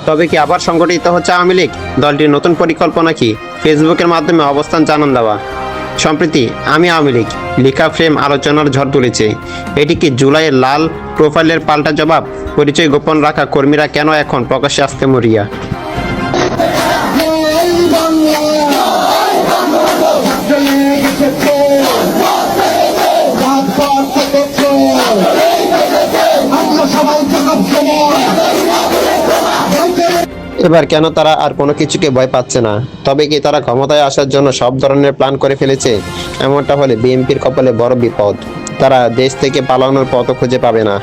তবে কি আবার সংগঠিত হচ্ছে আওয়ামী লীগ? দলটির নতুন পরিকল্পনা কি? ফেসবুকের মাধ্যমে অবস্থান জানান দেওয়া। সম্প্রতি আমি আওয়ামী লীগ লেখা ফ্রেম আলোচনার ঝড় তুলেছে। এটি কি জুলাইয়ের লাল প্রোফাইলের পাল্টা জবাব? পরিচয় গোপন রাখা কর্মীরা কেন এখন প্রকাশ্যে আসতে মরিয়া? এবার কেন তারা আর কোনো কিছুকে ভয় পাচ্ছে না? তবে কি তারা ক্ষমতায় আসার জন্য সব ধরনের প্ল্যান করে ফেলেছে? এমনটা হলে বিএনপির কপালে বড় বিপদ। তারা দেশ থেকে পালানোর পথও খুঁজে পাবে না।